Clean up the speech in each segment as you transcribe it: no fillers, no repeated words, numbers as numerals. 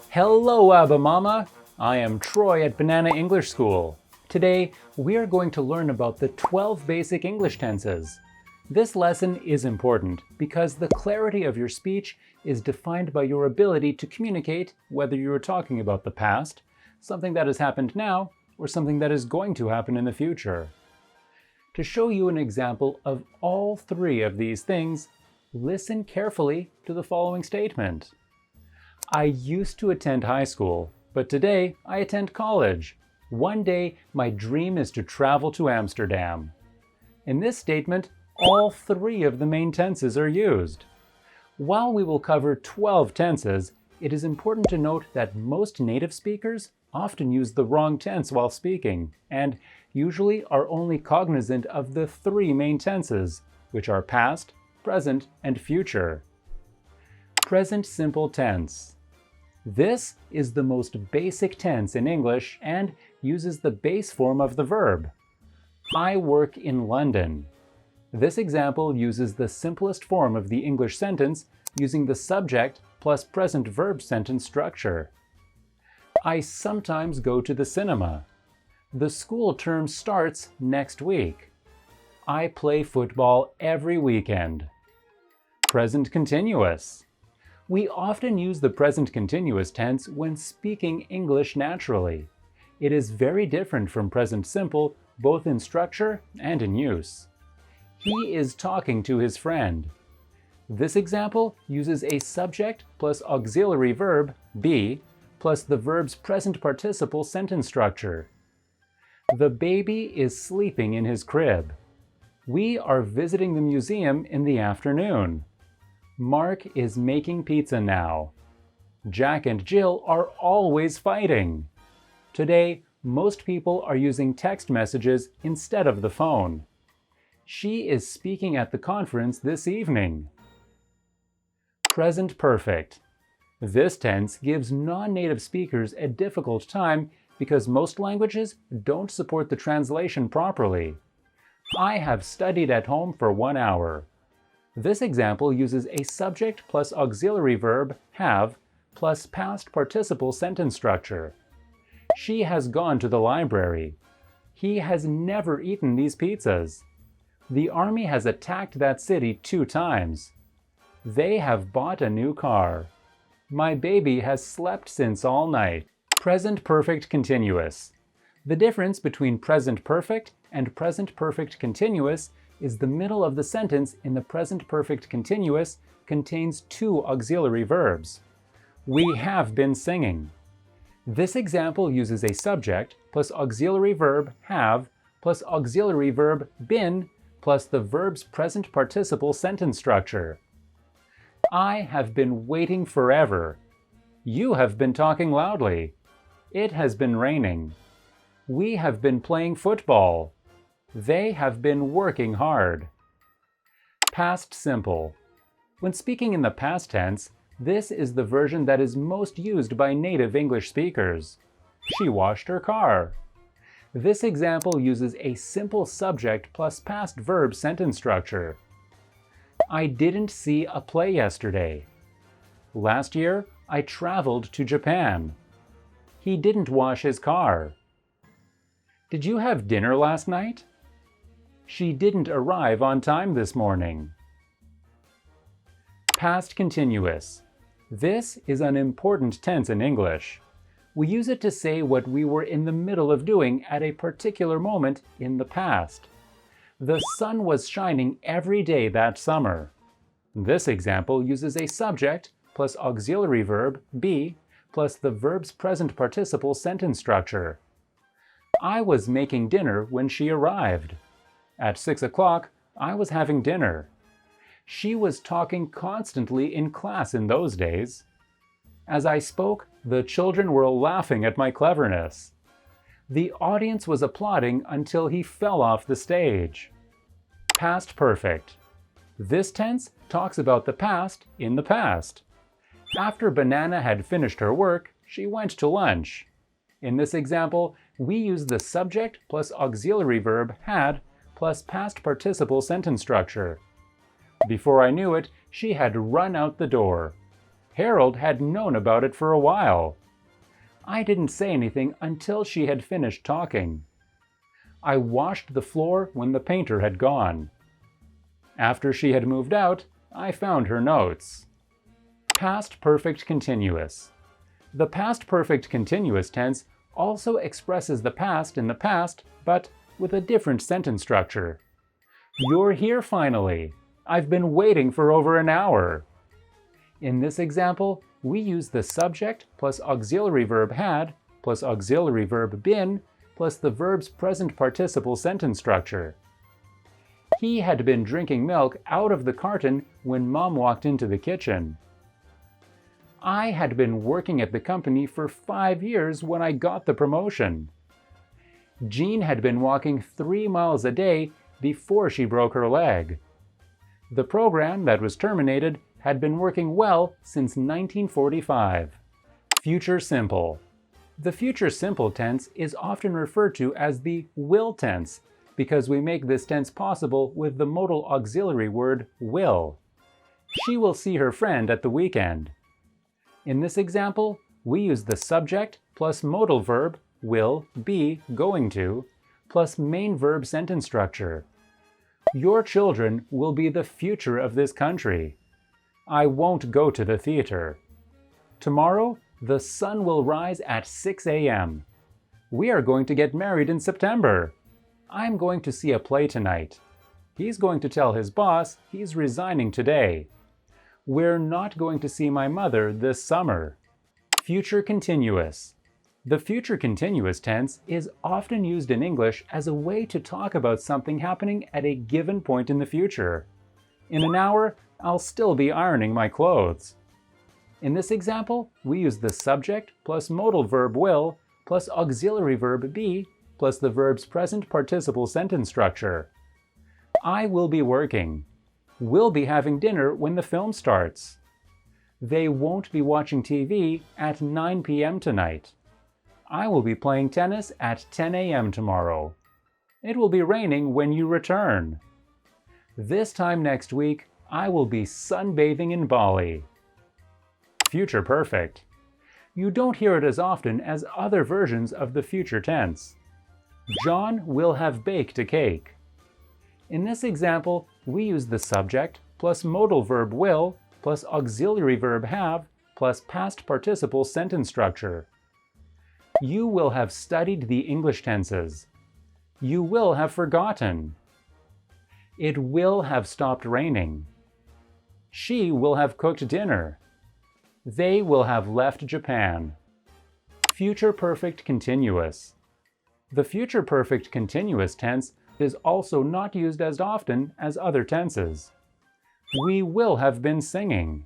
Hello, Abba Mama! I am Troy at Banana English School. Today, we are going to learn about the 12 basic English tenses. This lesson is important because the clarity of your speech is defined by your ability to communicate whether you are talking about the past, something that has happened now, or something that is going to happen in the future. To show you an example of all three of these things, listen carefully to the following statement. I used to attend high school, but today I attend college. One day, my dream is to travel to Amsterdam. In this statement, all three of the main tenses are used. While we will cover 12 tenses, it is important to note that most native speakers often use the wrong tense while speaking, and usually are only cognizant of the three main tenses, which are past, present, and future. Present simple tense. This is the most basic tense in English and uses the base form of the verb. I work in London. This example uses the simplest form of the English sentence using the subject plus present verb sentence structure. I sometimes go to the cinema. The school term starts next week. I play football every weekend. Present continuous. We often use the present continuous tense when speaking English naturally. It is very different from present simple, both in structure and in use. He is talking to his friend. This example uses a subject plus auxiliary verb, be, plus the verb's present participle sentence structure. The baby is sleeping in his crib. We are visiting the museum in the afternoon. Mark is making pizza now. Jack and Jill are always fighting. Today, most people are using text messages instead of the phone. She is speaking at the conference this evening. Present perfect. This tense gives non-native speakers a difficult time because most languages don't support the translation properly. I have studied at home for 1 hour. This example uses a subject plus auxiliary verb, have, plus past participle sentence structure. She has gone to the library. He has never eaten these pizzas. The army has attacked that city 2 times. They have bought a new car. My baby has slept since all night. Present perfect continuous. The difference between present perfect and present perfect continuous is the middle of the sentence in the present perfect continuous contains 2 auxiliary verbs. We have been singing. This example uses a subject plus auxiliary verb have plus auxiliary verb been plus the verb's present participle sentence structure. I have been waiting forever. You have been talking loudly. It has been raining. We have been playing football. They have been working hard. Past simple. When speaking in the past tense, this is the version that is most used by native English speakers. She washed her car. This example uses a simple subject plus past verb sentence structure. I didn't see a play yesterday. Last year, I traveled to Japan. He didn't wash his car. Did you have dinner last night? She didn't arrive on time this morning. Past continuous. This is an important tense in English. We use it to say what we were in the middle of doing at a particular moment in the past. The sun was shining every day that summer. This example uses a subject plus auxiliary verb, be, plus the verb's present participle sentence structure. I was making dinner when she arrived. At 6 o'clock, I was having dinner. She was talking constantly in class in those days. As I spoke, the children were laughing at my cleverness. The audience was applauding until he fell off the stage. Past perfect. This tense talks about the past in the past. After Banana had finished her work, she went to lunch. In this example, we use the subject plus auxiliary verb had plus past participle sentence structure. Before I knew it, she had run out the door. Harold had known about it for a while. I didn't say anything until she had finished talking. I washed the floor when the painter had gone. After she had moved out, I found her notes. Past perfect continuous. The past perfect continuous tense also expresses the past in the past, but with a different sentence structure. You're here finally. I've been waiting for over an hour. In this example, we use the subject plus auxiliary verb had plus auxiliary verb been plus the verb's present participle sentence structure. He had been drinking milk out of the carton when Mom walked into the kitchen. I had been working at the company for 5 years when I got the promotion. Jean had been walking 3 miles a day before she broke her leg. The program that was terminated had been working well since 1945. Future simple. The future simple tense is often referred to as the will tense because we make this tense possible with the modal auxiliary word will. She will see her friend at the weekend. In this example, we use the subject plus modal verb will be going to plus main verb sentence structure. Your children will be the future of this country. I won't go to the theater. Tomorrow, the sun will rise at 6 a.m. We are going to get married in September. I'm going to see a play tonight. He's going to tell his boss he's resigning today. We're not going to see my mother this summer. Future continuous. The future continuous tense is often used in English as a way to talk about something happening at a given point in the future. In an hour, I'll still be ironing my clothes. In this example, we use the subject plus modal verb will plus auxiliary verb be plus the verb's present participle sentence structure. I will be working. We'll be having dinner when the film starts. They won't be watching TV at 9 p.m. tonight. I will be playing tennis at 10 a.m. tomorrow. It will be raining when you return. This time next week, I will be sunbathing in Bali. Future perfect. You don't hear it as often as other versions of the future tense. John will have baked a cake. In this example, we use the subject plus modal verb will plus auxiliary verb have plus past participle sentence structure. You will have studied the English tenses. You will have forgotten. It will have stopped raining. She will have cooked dinner. They will have left Japan. Future perfect continuous. The future perfect continuous tense is also not used as often as other tenses. We will have been singing.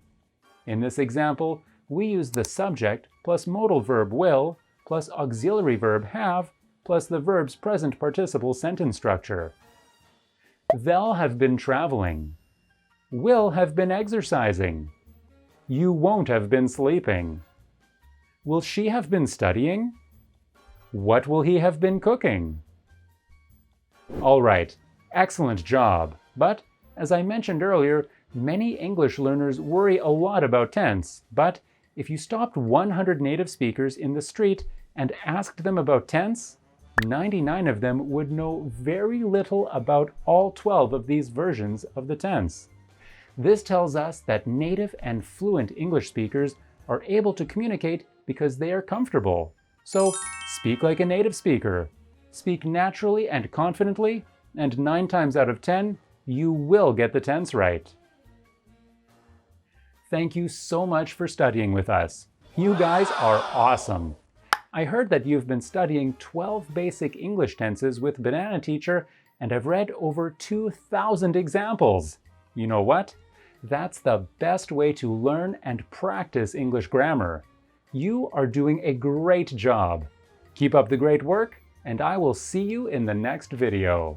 In this example, we use the subject plus modal verb will plus auxiliary verb have plus the verb's present participle sentence structure. They'll have been traveling. Will have been exercising. You won't have been sleeping. Will she have been studying? What will he have been cooking? All right, excellent job. But, as I mentioned earlier, many English learners worry a lot about tense. But if you stopped 100 native speakers in the street and asked them about tense, 99 of them would know very little about all 12 of these versions of the tense. This tells us that native and fluent English speakers are able to communicate because they are comfortable. So, speak like a native speaker. Speak naturally and confidently, and 9 times out of 10, you will get the tense right. Thank you so much for studying with us. You guys are awesome. I heard that you've been studying 12 basic English tenses with Banana Teacher and have read over 2,000 examples. You know what? That's the best way to learn and practice English grammar. You are doing a great job. Keep up the great work, and I will see you in the next video.